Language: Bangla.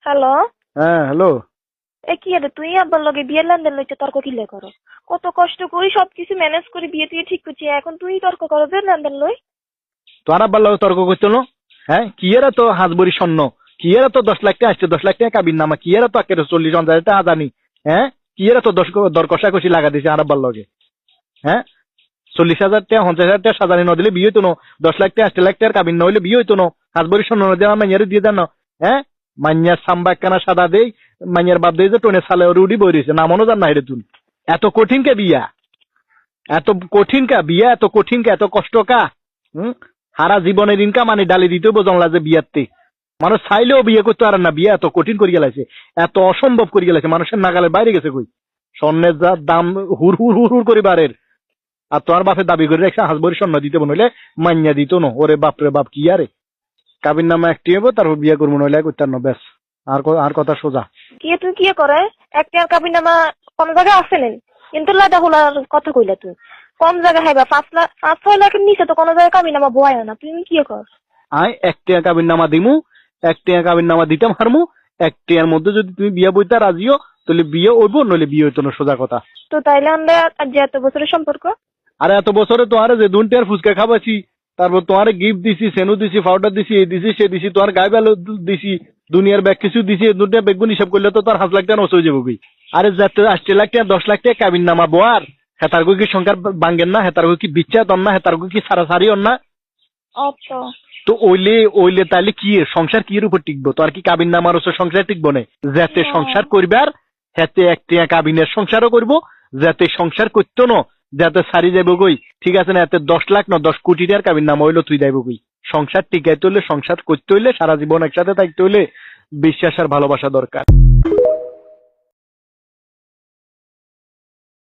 হ্যালো। হ্যাঁ হ্যালো। কি রে তুই আব্বার লগে বিয়ের লেনদেন লইতে তর্ক কিলে করো? কত কষ্ট করি সবকিছু ম্যানেজ করে বিয়ে তুই ঠিক করছি, এখন তুই তর্ক করো যে লেনদেন লই। তোর আব্বার লগে তর্ক করছিল? হ্যাঁ, কি এরা তো হাজবরি স্বর্ণ, কি এরা তো 10 লাখ টাকা আসছে, 10 লাখ টাকা কাবির নামা, কি এরা তো একেবারে 40,000 টাকা জানি। হ্যাঁ, কি এরা তো দর কষাকষি লাগা দিছে আর আব্বার লগে। হ্যাঁ, 40,000 টাকা 50,000 টাকা সাজানি ন দিলে বিয়ে হইতো না, 10 লাখ টাকা 8 লাখ টাকার কাবিন ন হইলে বিয়ে হইতো না। হাজবরি স্বর্ণ ন দেওয়া মাইয়ারে দিয়ে দেন। হ্যাঁ, মাইয়ার সাম্বা একখানা সাদা দেই, মাইয়ার বাপ দেই যে টোনে সালে রুডি বই রয়েছে, নামনো জান না হেরে তুই। এত কঠিন কে বিয়া, এত কঠিন কা বিয়া, এত কঠিন কা, এত কষ্ট কা? হুম, সারা জীবনের ইনকাম মানে ডালি দিতে বোঝাংলা যে বিয়াতে মানুষ চাইলেও বিয়ে করতে পারে না, বিয়ে এত কঠিন করে গেলাইছে, এত অসম্ভব করে গেলাইছে, মানুষের নাগালের বাইরে গেছে কই। স্বর্ণের যা দাম হুর হুর হুর হুর করে বাড়ের, আর তোমার বাপে দাবি করে রাখছে হাজবরি স্বর্ণ দিতে নইলে মাইয়া দিত না। ওরে বাপরে বাপ, কি আরে কাবির নামা একটি হবো তারপর বিয়ে করবো, নইলে করতে না, ব্যাস। আর কথা সোজা। কি তুই কি করে একটা কাবিন নামা কম জায়গায় আছে নেই, কিন্তু লাদা হোলার কথা কইলা তুই কম জায়গা হাইবা 5 লাখ 5-6 লাখের নিচে তো কোনো জায়গায় কাবিন নামা বয় না, তুই কি কর? আয় 1 টাকা কাবির নামা দিমু, 1 টাকা কাবির নামা দিতাম হারমু, 1 টাকার মধ্যে যদি তুমি বিয়ে বইতে রাজিও তাহলে বিয়ে হইব, নইলে বিয়ে হইতো না, সোজা কথা। তো তাইলে আমরা আর যে এত বছরের সম্পর্ক। আরে এত বছরে তোমার যে 2 টাকার ফুচকা খাবাছি, তারপর তোমার গিফট দিছি, সেনু দিছি, পাউডার দিছি, এই দিছি সে দিছি, তোমার গায়ে বেলো দিছি, দুনিয়ার ব্যাগ কিছু দিছি, 2 টাকা বেগুন হিসাব করলে তো তোর 5 লাখ টাকা নষ্ট হয়ে যাবো ভাই। আরে যাতে 8 লাখ টাকা 10 লাখ টাকা কাবিন নামা বোয়ার, হেতার কি সংখ্যার বাঙ্গেন না, হেতার কি বিচ্ছা তন না, হেতার কি সারাসারি অন না। অত তো ওইলে ওইলে তাহলে কি সংসার কি এর উপর টিকবো? তো আর কি কাবিন নামার ওসব সংসার টিকবো না? যাতে সংসার করবার হাতে 1 টাকা কাবিনের সংসারও করবো, যাতে সংসার করতো না, যাতে সারি যাবো কই, ঠিক আছে না, এতে 10 লাখ না 10 কোটি টাকার কাবিন নামা হইলো তুই যাইবো কই। সংসার টিকাইতে হইলে, সংসার করতে হইলে, সারা জীবন একসাথে থাকতে হইলে বিশ্বাস আর ভালোবাসা দরকার।